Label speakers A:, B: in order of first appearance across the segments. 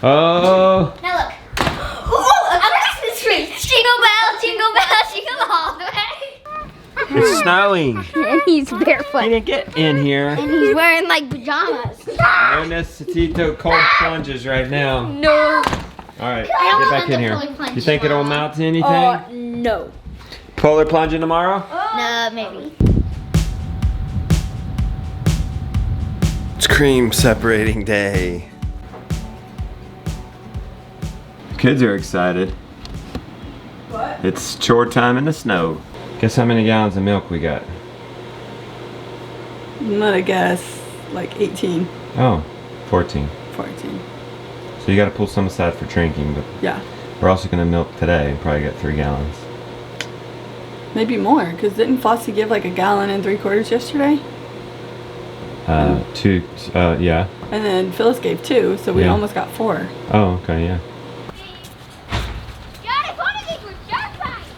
A: Oh.
B: Now look. Ooh, a Christmas tree. Jingle bells, jingle all the way.
A: It's snowing.
B: And he's barefoot.
A: He didn't get in here.
B: And he's wearing like pajamas.
A: No necesito cold plunges right now.
B: No.
A: All right,
B: I don't
A: get back
B: want
A: in
B: the
A: here.
B: polar plunge
A: You think it'll
B: tomorrow.
A: amount to anything?
B: No.
A: Polar plunging tomorrow?
B: No, maybe.
A: It's cream separating day. Kids are excited.
C: What?
A: It's chore time in the snow. Guess how many gallons of milk we got?
C: I'm gonna guess like 18,
A: Oh, 14.
C: 14.
A: So you gotta pull some aside for drinking, but
C: Yeah,
A: we're also gonna milk today and probably get 3 gallons.
C: maybe more. Cause didn't Flossie give like 1 3/4 gallons yesterday?
A: Yeah.
C: And then Phyllis gave 2, so we
A: Yeah.
C: almost got 4.
A: Oh, okay, yeah.
B: Daddy, one of these was dirt bikes.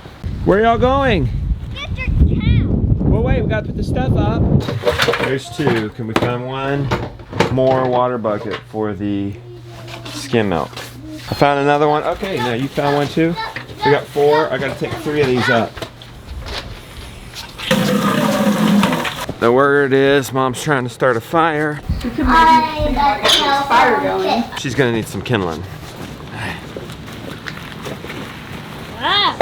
A: Where y'all going?
B: District town.
A: Well, wait, we got to put the stuff up. There's 2. Can we find one more water bucket for the skim milk? I found another one. Okay, now you found one too? We got 4. I gotta take 3 of these up. The word is Mom's trying to start a fire.
C: We could maybe get this fire going.
A: She's gonna need some kindling.
B: Ah.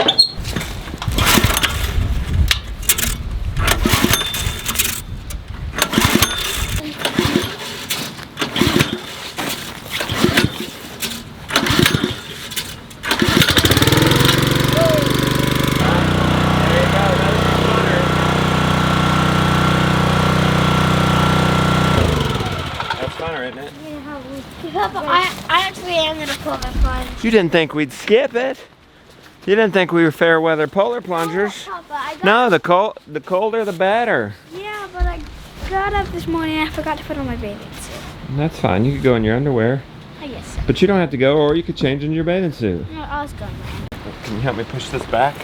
A: That's funner, isn't it?
B: I actually am gonna pull the plunge.
A: You didn't think we'd skip it. You didn't think we were fair weather polar plungers.
B: Papa, I got,
A: No, the colder the better.
B: yeah, but I got up this morning and I forgot to put on my bathing suit.
A: That's fine. You could go in your underwear.
B: I guess so.
A: But you don't have to go, or you could change in your bathing suit.
B: No, I was going.
A: Can you help me push this back?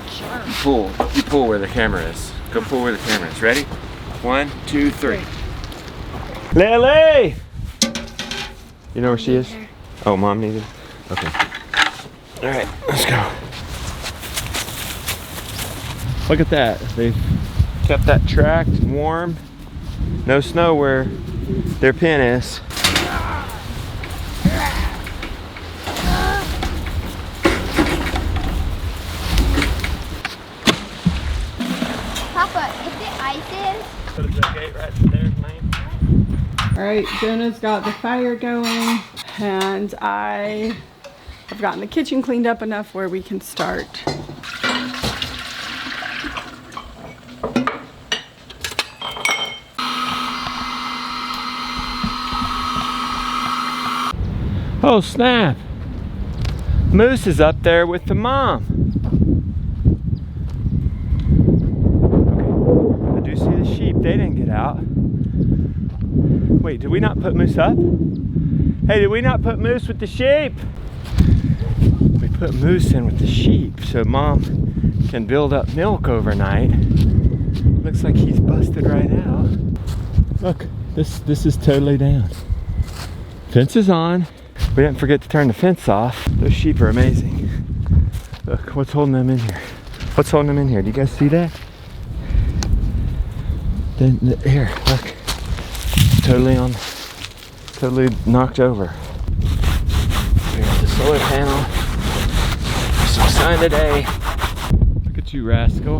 B: Sure.
A: Pull. You pull where the camera is. Go pull where the camera is. Ready? 1, 2, 3. Lily! You know where she is? Oh, Mom needed? Okay. All right, let's go. Look at that. They've kept that tracked and warm. No snow where their pen is.
B: Papa, if the ice is,
A: Put the gate right there, man.
C: All right, Jonah's got the fire going, and I have gotten the kitchen cleaned up enough where we can start.
A: Oh snap! Moose is up there with the mom. Okay. I do see the sheep. They didn't get out. Wait, did we not put Moose up? Hey, did we not put Moose with the sheep? We put Moose in with the sheep so Mom can build up milk overnight. Looks like he's busted right out. Look, this is totally down. Fence is on. We didn't forget to turn the fence off. Those sheep are amazing. Look, what's holding them in here? What's holding them in here? Do you guys see that? Here, look. Totally knocked over. Here's the solar panel. Some sun today. Look at you, rascal.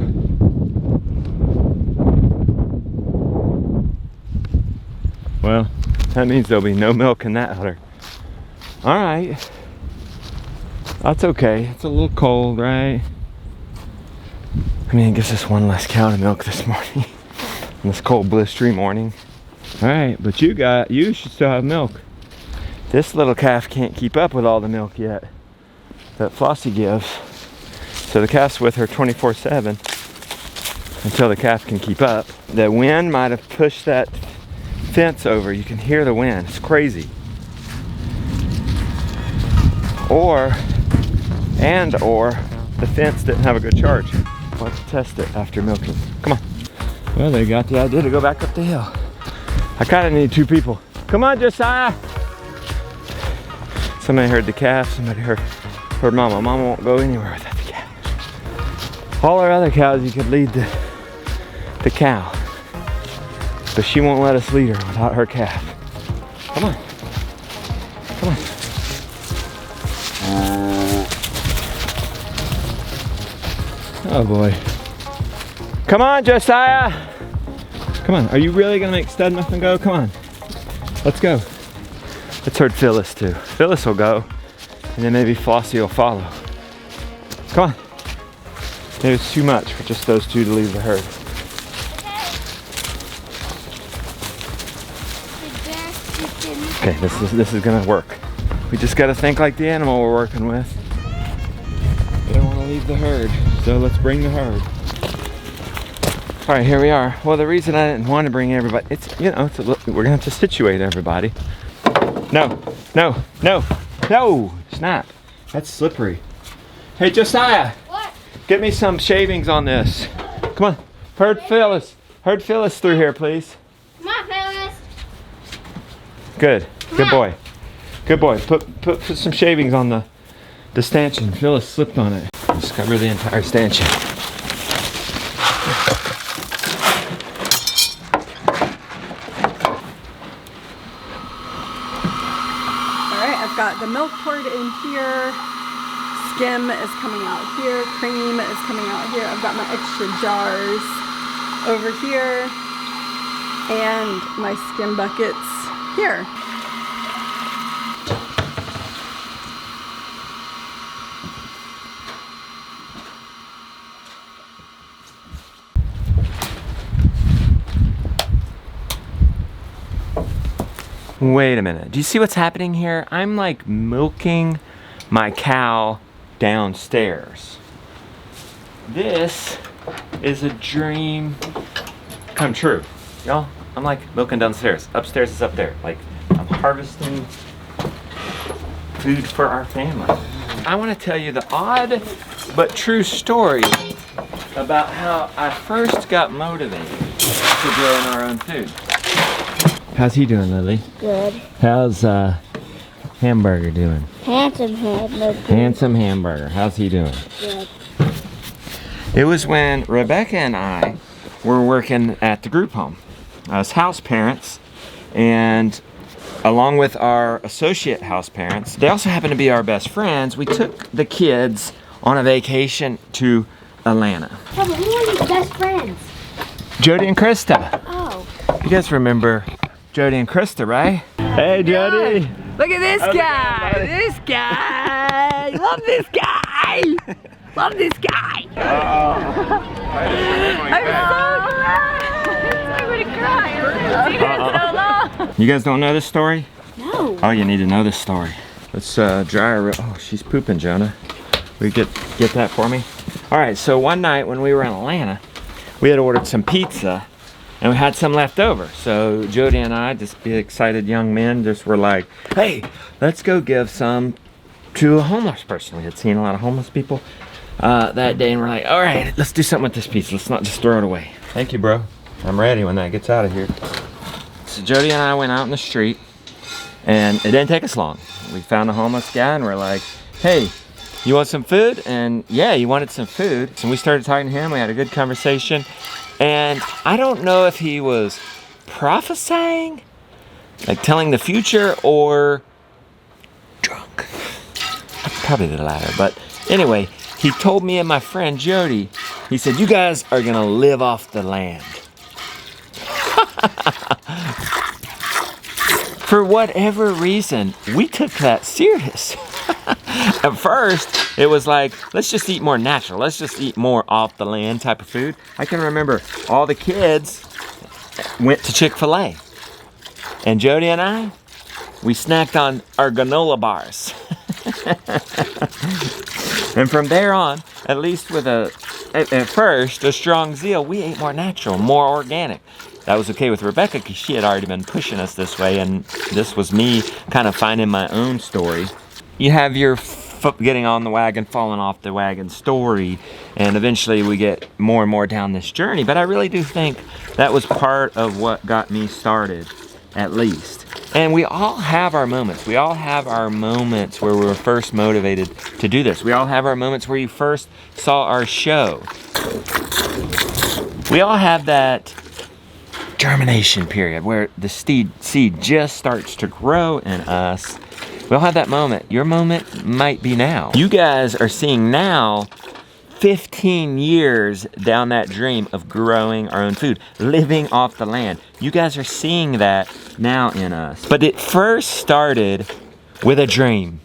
A: Well, that means there'll be no milk in that udder. All right, that's okay. It's a little cold, right? I mean, it gives us one less cow to milk this morning, on this cold, blistery morning. All right, but you should still have milk. This little calf can't keep up with all the milk yet that Flossie gives. So the calf's with her 24/7 until the calf can keep up. The wind might have pushed that fence over. You can hear the wind. It's crazy. Or the fence didn't have a good charge. We'll have to test it after milking. Come on. Well, they got the idea to go back up the hill. I kind of need 2 people. Come on, Josiah. Somebody heard the calf, somebody heard Mama. Mama won't go anywhere without the calf. All our other cows, you could lead the cow. But she won't let us lead her without her calf. Come on. Come on. Oh boy. Come on, Josiah. Come on. Are you really gonna make Stud Muffin go? Come on. Let's go. Let's herd Phyllis too. Phyllis will go, and then maybe Flossie will follow. Come on. Maybe it's too much for just those two to leave the herd. Okay, this is gonna work. We just gotta think like the animal we're working with. They don't want to leave the herd, so let's bring the herd. All right, here we are. Well, the reason I didn't want to bring everybody, we're gonna have to situate everybody. No, no, no, no! Snap. That's slippery. Hey, Josiah.
B: What?
A: Get me some shavings on this. Come on, herd Phyllis through here, please.
B: Come on, Phyllis.
A: Good. Good boy. Good boy. Put some shavings on the stanchion. Phyllis slipped on it. Just cover the entire stanchion.
C: Alright, I've got the milk poured in here. Skim is coming out here. Cream is coming out here. I've got my extra jars over here. And my skim buckets here.
A: Wait a minute. Do you see what's happening here? I'm like milking my cow downstairs. This is a dream come true. Y'all, I'm like milking downstairs. Upstairs is up there. Like, I'm harvesting food for our family. I want to tell you the odd but true story about how I first got motivated to growing our own food. How's he doing, Lily?
B: Good.
A: How's Hamburger doing?
B: Handsome hamburger.
A: Handsome Hamburger. How's he doing?
B: Good.
A: It was when Rebecca and I were working at the group home as house parents, and along with our associate house parents, they also happen to be our best friends. We took the kids on a vacation to Atlanta.
B: Oh, but who are these best friends?
A: Jody and Krista.
B: Oh.
A: You guys remember Jody and Krista, right? Hey, Jody.
C: Look at this
A: How's it
C: guy.
A: going, buddy?
C: This guy. Love this guy. Love this guy. I'm so glad. I'm gonna cry. I've seen it so long.
A: You guys don't know this story?
B: No.
A: Oh, you need to know this story. Let's dry her. Oh, she's pooping, Jonah. Will you get that for me? All right, so one night when we were in Atlanta, we had ordered some pizza and we had some left over. So Jody and I, just be excited young men, just were like, hey, let's go give some to a homeless person. We had seen a lot of homeless people that day, and we're like, all right, let's do something with this pizza. Let's not just throw it away. Thank you, bro. I'm ready when that gets out of here. So Jody and I went out in the street, and it didn't take us long. We found a homeless guy, and we're like, hey, you want some food? And yeah, he wanted some food. So we started talking to him. We had a good conversation. And I don't know if he was prophesying, like telling the future, or drunk. Probably the latter. But anyway, he told me and my friend Jody, he said, you guys are gonna live off the land. For whatever reason, we took that serious. At first, it was like, let's just eat more natural. Let's just eat more off the land type of food. I can remember all the kids went to Chick-fil-A. And Jody and I, we snacked on our granola bars. And from there on, at least with at first, a strong zeal, we ate more natural, more organic. That was okay with Rebecca because she had already been pushing us this way, and this was me kind of finding my own story. You have your foot getting on the wagon, falling off the wagon story, and eventually we get more and more down this journey. But I really do think that was part of what got me started at least. And we all have our moments. We all have our moments where we were first motivated to do this. We all have our moments where you first saw our show. We all have that germination period where the seed just starts to grow in us. We all have that moment. Your moment might be now. You guys are seeing now 15 years down that dream of growing our own food, living off the land. You guys are seeing that now in us. But it first started with a dream,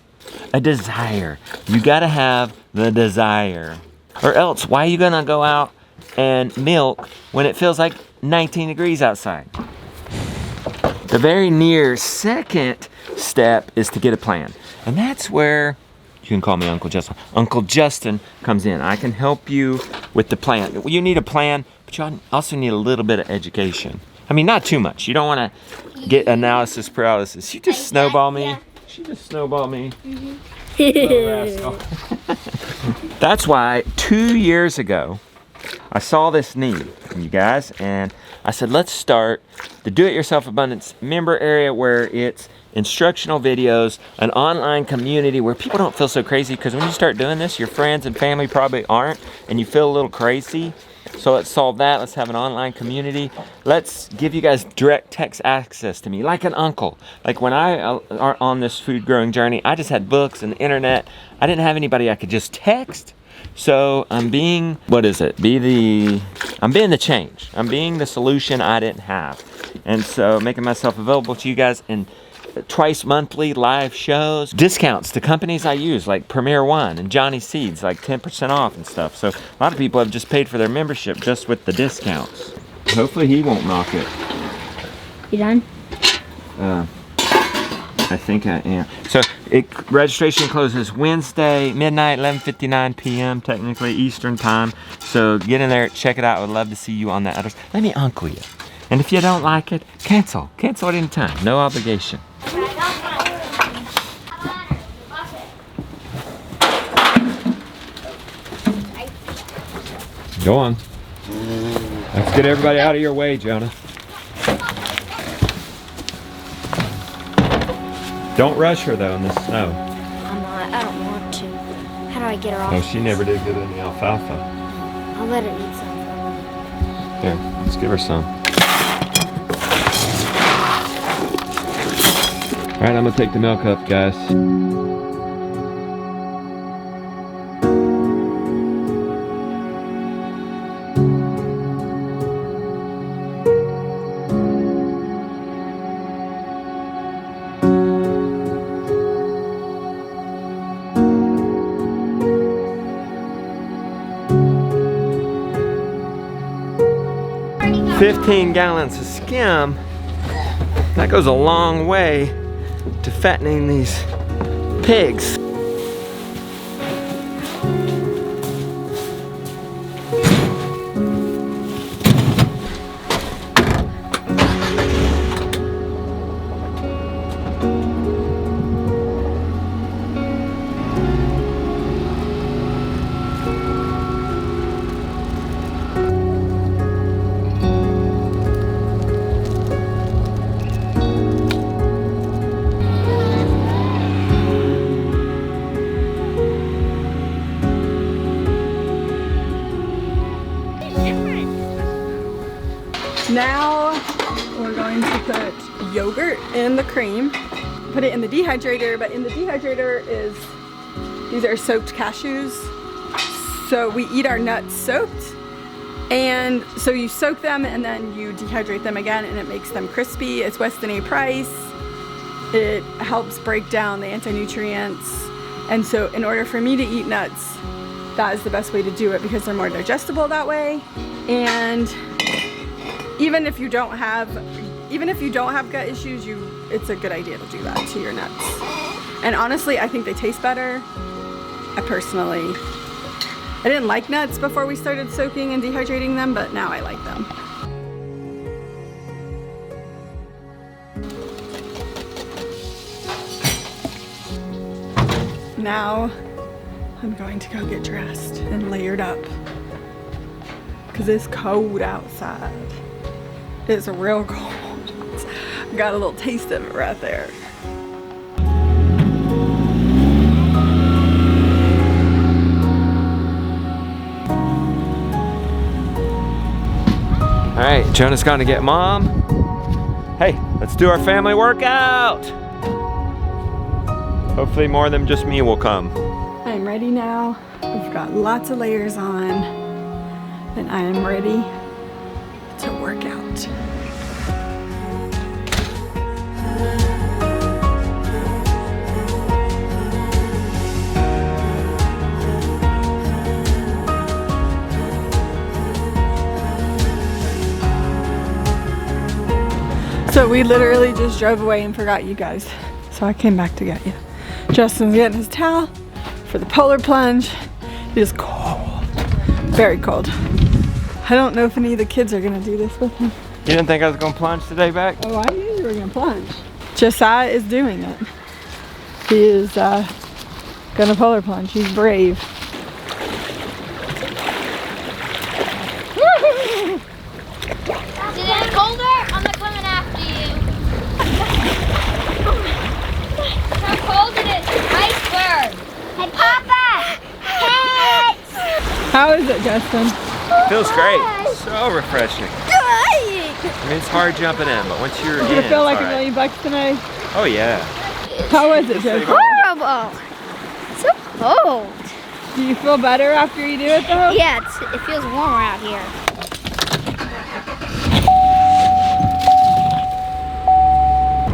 A: a desire. You gotta have the desire. Or else, why are you gonna go out and milk when it feels like 19 degrees outside? The very near second step is to get a plan. And that's where, you can call me Uncle Justin. Uncle Justin comes in. I can help you with the plan. You need a plan, but you also need a little bit of education. I mean, not too much. You don't want to get analysis paralysis. You just snowball me.
B: Yeah.
A: She just snowballed me. Little rascal. That's why 2 years ago, I saw this need, you guys, and I said, let's start the Do-It-Yourself Abundance member area where it's instructional videos, an online community where people don't feel so crazy, because when you start doing this, your friends and family probably aren't, and you feel a little crazy. So let's solve that. Let's have an online community. Let's give you guys direct text access to me, like an uncle. Like when I are on this food growing journey, I just had books and the internet. I didn't have anybody I could just text. So I'm being, I'm being the change. I'm being the solution I didn't have. And so making myself available to you guys in twice monthly live shows, discounts to companies I use like Premier One and Johnny Seeds, like 10% off and stuff. So a lot of people have just paid for their membership just with the discounts. Hopefully he won't knock it.
B: You done?
A: I think I am. So registration closes Wednesday, midnight, 11:59 p.m. technically Eastern time. So get in there, check it out. I would love to see you on that address. Let me uncle you. And if you don't like it, cancel. Cancel at any time. No obligation. Go on. Let's get everybody out of your way, Jonah. Don't rush her though in the snow.
B: I'm not. I don't want to. How do I get her off?
A: Oh, she never did good in the alfalfa.
B: I'll let her eat some.
A: Here, let's give her some. All right, I'm gonna take the milk up, guys.
B: Go.
A: 15 gallons of skim. That goes a long way to fattening these pigs.
C: Now we're going to put yogurt in the cream, put it in the dehydrator, but in the dehydrator these are soaked cashews. So we eat our nuts soaked, and so you soak them and then you dehydrate them again and it makes them crispy. It's Weston A. Price. It helps break down the anti-nutrients, and so in order for me to eat nuts, that is the best way to do it because they're more digestible that way. And even if you don't have gut issues, it's a good idea to do that to your nuts. And honestly, I think they taste better. I didn't like nuts before we started soaking and dehydrating them, but now I like them. Now I'm going to go get dressed and layered up because it's cold outside. It's real cold. Got a little taste of it right there.
A: All right, Jonah's gonna get Mom. Hey, let's do our family workout. Hopefully more than just me will come.
C: I'm ready now. We've got lots of layers on, and I am ready to work out. So we literally just drove away and forgot you guys. So I came back to get you. Justin's getting his towel for the polar plunge. It is cold, very cold. I don't know if any of the kids are gonna do this with him.
A: You didn't think I was gonna plunge today, Beck?
C: Oh, I knew you were gonna plunge. Josiah is doing it. He is gonna polar plunge. He's brave.
B: Is it any colder? I'm not coming after you. How cold it is? Iceberg. Hey, Papa. Hey.
C: How is it, Justin?
A: Feels great. So refreshing. I mean, it's hard jumping in, but once you're in,
C: Did it feel like
A: it's
C: $1
A: all right.
C: million tonight?
A: Oh yeah.
C: How was it, Justin?
B: Horrible. So cold.
C: Do you feel better after you do it though?
B: Yeah, it feels warmer out here.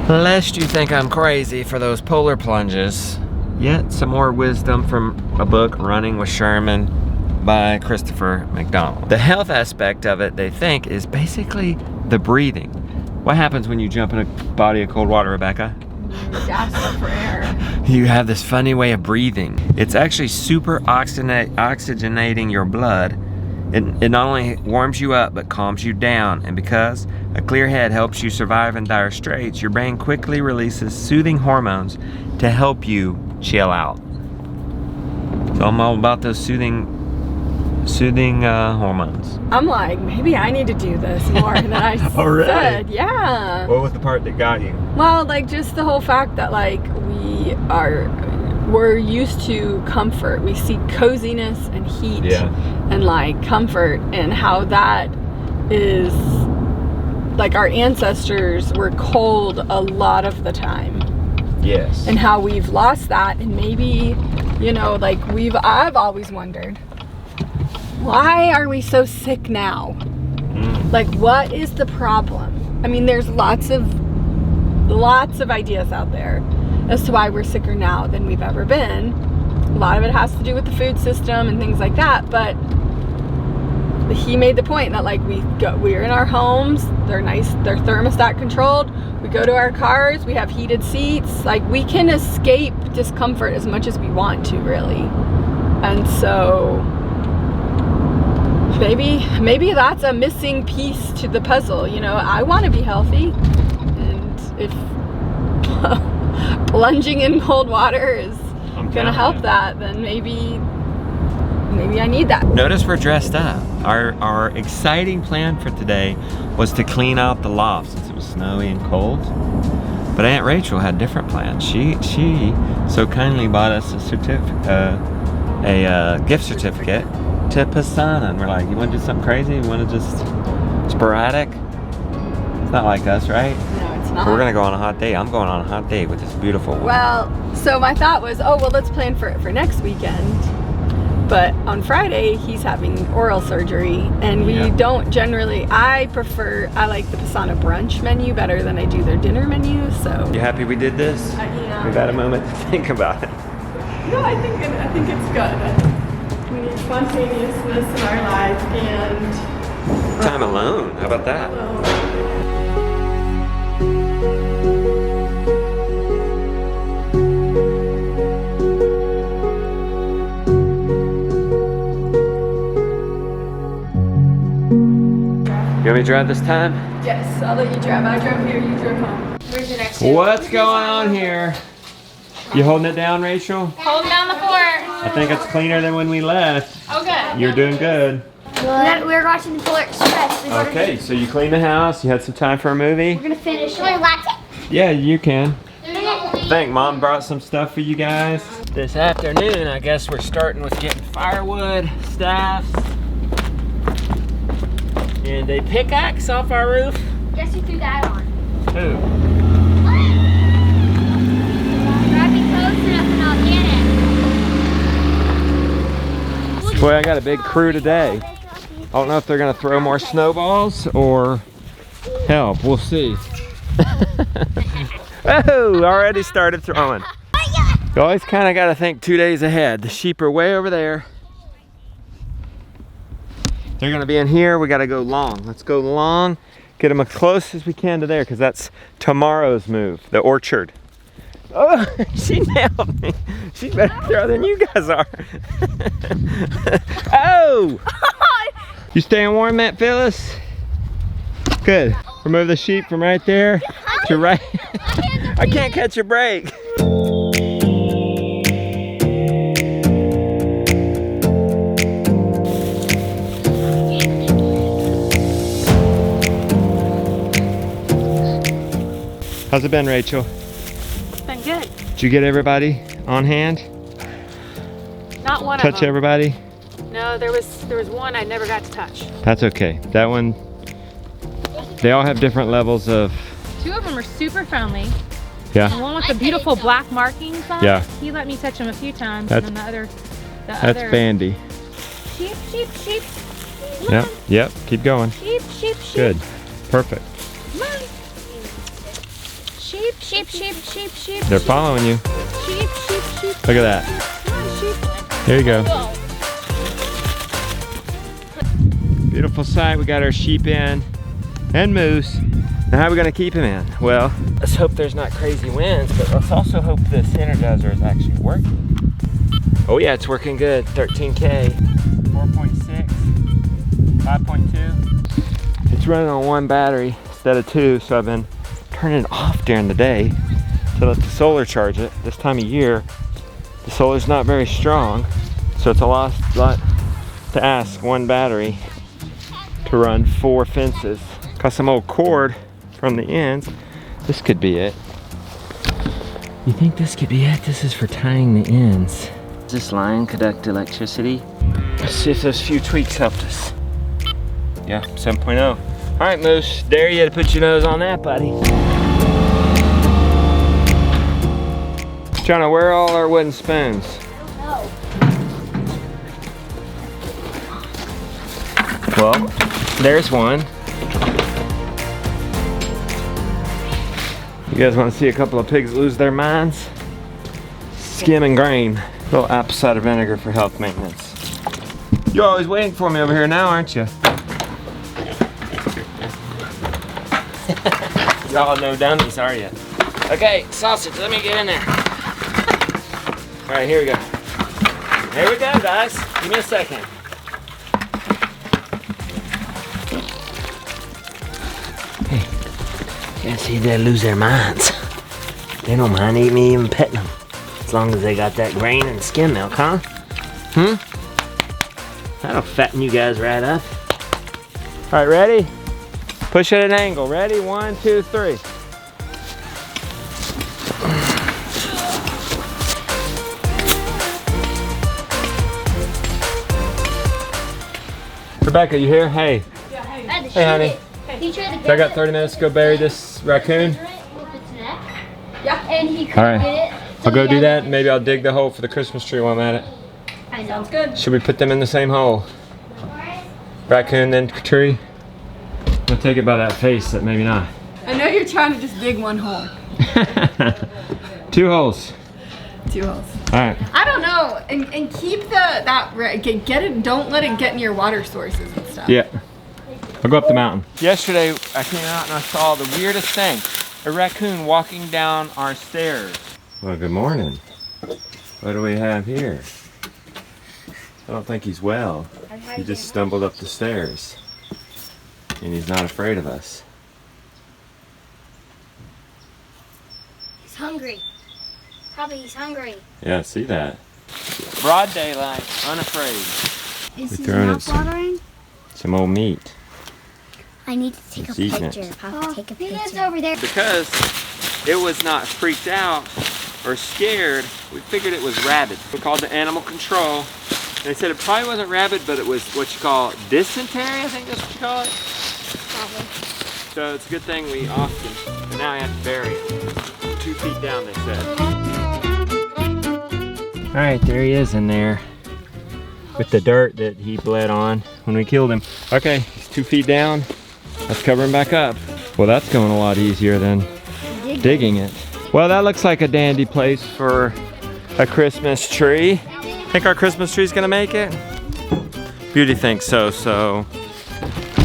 A: Lest you think I'm crazy for those polar plunges, yet some more wisdom from a book, Running with Sherman, by Christopher McDonald. The health aspect of it, they think, is basically the breathing. What happens when you jump in a body of cold water, Rebecca?
C: Gasp for air.
A: You have this funny way of breathing. It's actually super oxygenating your blood. It not only warms you up, but calms you down. And because a clear head helps you survive in dire straits, your brain quickly releases soothing hormones to help you chill out. So I'm all about those soothing hormones.
C: I'm like, maybe I need to do this more than I
A: Oh, really?
C: said. Yeah.
A: What was the part that got you?
C: Well, like just the whole fact that like we're used to comfort. We see coziness and heat and like comfort, and how that is like our ancestors were cold a lot of the time.
A: Yes.
C: And how we've lost that, and maybe, you know, like I've always wondered, why are we so sick now? Like, what is the problem? I mean, there's lots of ideas out there as to why we're sicker now than we've ever been. A lot of it has to do with the food system and things like that, but he made the point that like we're in our homes, they're nice, they're thermostat controlled, we go to our cars, we have heated seats, like we can escape discomfort as much as we want to, really. And so maybe that's a missing piece to the puzzle. You know, I want to be healthy, and if plunging in cold water is gonna help that, then maybe I need that.
A: Notice we're dressed up. Our exciting plan for today was to clean out the loft since it was snowy and cold. But Aunt Rachel had different plans. She so kindly bought us a gift certificate to Pisana, and we're like, you want to do something crazy? You want to just sporadic? It's not like us, right?
C: No, it's not.
A: So we're gonna go on a hot date. I'm going on a hot date with this beautiful woman.
C: Well, so my thought was, oh well, let's plan for it for next weekend. But on Friday, he's having oral surgery, and we don't generally, I like the Pisana brunch menu better than I do their dinner menu, so.
A: You happy we did this?
C: Yeah.
A: We've had a moment to think about it.
C: No, I think it's good. We need spontaneousness in our life, and
A: Time alone, how about that? You want me to drive this time?
C: yes, I'll let you drive. I drove here, you drove home.
B: Where's the next
A: What's going on here? You holding it down, Rachel?
B: Hold down the fort.
A: I think it's cleaner than when we left.
B: Okay.
A: You're doing good.
B: We're watching the Polar Express.
A: Okay, so you cleaned the house. You had some time for a movie.
B: We're gonna finish. Want to watch it?
A: Yeah, you can. I think Mom brought some stuff for you guys. This afternoon, I guess we're starting with getting firewood, staffs, and a pickaxe off our roof.
B: Guess who threw that on?
A: Who?
B: Grab me close enough and I'll get it.
A: Boy, I got a big crew today. I don't know if they're gonna throw more snowballs or help. We'll see. Oh, already started throwing. You always kind of got to think 2 days ahead. The sheep are way over there. They're going to be in here. We got to go long. Let's go long. Get them as close as we can to there because that's tomorrow's move, the orchard. Oh, she nailed me. She's better throw than you guys are. Oh! You staying warm, Matt Phyllis? Good. Remove the sheep from right there to right. I can't catch a break. How's it been, Rachel?
C: It's been good.
A: Did you get everybody on hand?
C: Not one of
A: Touch
C: them.
A: everybody?
C: No, there was one I never got to touch.
A: That's okay. That one, they all have different levels of.
D: 2 of them are super friendly.
A: Yeah.
D: The one with the beautiful black markings on.
A: Yeah.
D: He let me touch him a few times.
A: That's-
D: and then
A: That's
D: other
A: Bandy.
D: sheep.
A: Yep. Yep. Keep going.
D: Sheep.
A: Good. Perfect.
D: Come on. Sheep.
A: They're following you.
D: Sheep.
A: Look at that.
D: Come on, sheep.
A: Here you go. Beautiful sight. We got our sheep in and moose. Now how are we going to keep him in? Well, let's hope there's not crazy winds, but let's also hope this Energizer is actually working. Oh yeah, it's working good. 13K, 4.6, 5.2. It's running on 1 battery instead of 2, so I've been turning it off during the day to let the solar charge it. This time of year, the solar's not very strong, so it's a lot to ask 1 battery to run 4 fences. Got some old cord from the ends. This could be it. You think this could be it? This is for tying the ends. Does this line conduct electricity? Let's see if those few tweaks helped us. Yeah, 7.0. All right, Moose, dare you to put your nose on that, buddy. Jonah, where are all our wooden spoons? Well, there's one. You guys want to see a couple of pigs lose their minds? Skim and grain. A little apple cider vinegar for health maintenance. You're always waiting for me over here now, aren't you? Y'all no dummies, are you? Okay, sausage, let me get in there. All right, here we go. Here we go, guys. Give me a second. Hey, can't see they lose their minds. They don't mind eating me even petting them. As long as they got that grain and skim milk, huh? That'll fatten you guys right up. All right, ready? Push at an angle. Ready? 1, 2, 3. Rebecca, you here? Hey. Hey, honey. So I got 30 minutes to go bury this raccoon.
B: Yeah. And he could
A: All right.
B: get it.
A: I'll go do that. Maybe I'll dig the hole for the Christmas tree while I'm at it.
B: I know.
C: Sounds good.
A: Should we put them in the same hole? Raccoon, then tree? I'll take it by that face, that maybe not.
C: I know you're trying to just dig 1 hole.
A: 2 holes.
C: 2 holes.
A: All right.
C: I don't know, and keep get it. Don't let it get near water sources and stuff.
A: Yeah. I'll go up the mountain. Yesterday, I came out and I saw the weirdest thing. A raccoon walking down our stairs. Well, good morning. What do we have here? I don't think he's well. He just stumbled up the stairs. And he's not afraid of us.
B: He's hungry. Probably he's hungry.
A: Yeah, I see that. Broad daylight, unafraid.
B: Is
A: We're
B: his
A: throwing it
B: mouth
A: some-
B: watering?
A: Some old meat.
B: I need to take a
A: He's eating it.
B: picture. Papa, take a picture. over there.
A: Because it was not freaked out or scared, we figured it was rabid. We called the animal control. They said it probably wasn't rabid, but it was what you call dysentery, I think that's what you call it.
B: Probably.
A: So it's a good thing we offed him. But now I have to bury him. 2 feet down, they said. All right, there he is in there with the dirt that he bled on when we killed him. Okay, he's 2 feet down. Let's cover him back up. Well, that's going a lot easier than digging it. Well, that looks like a dandy place for a Christmas tree. Think our Christmas tree's gonna make it? Beauty thinks so, so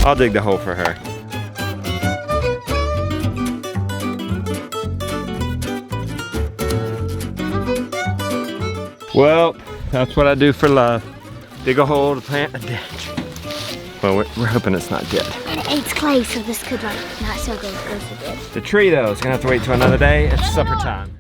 A: I'll dig the hole for her. Well, that's what I do for love. Dig a hole to plant a dead tree. Well, we're hoping it's not dead.
B: It's clay, so this could like not so go for good.
A: The tree though is gonna have to wait till another day. It's supper time.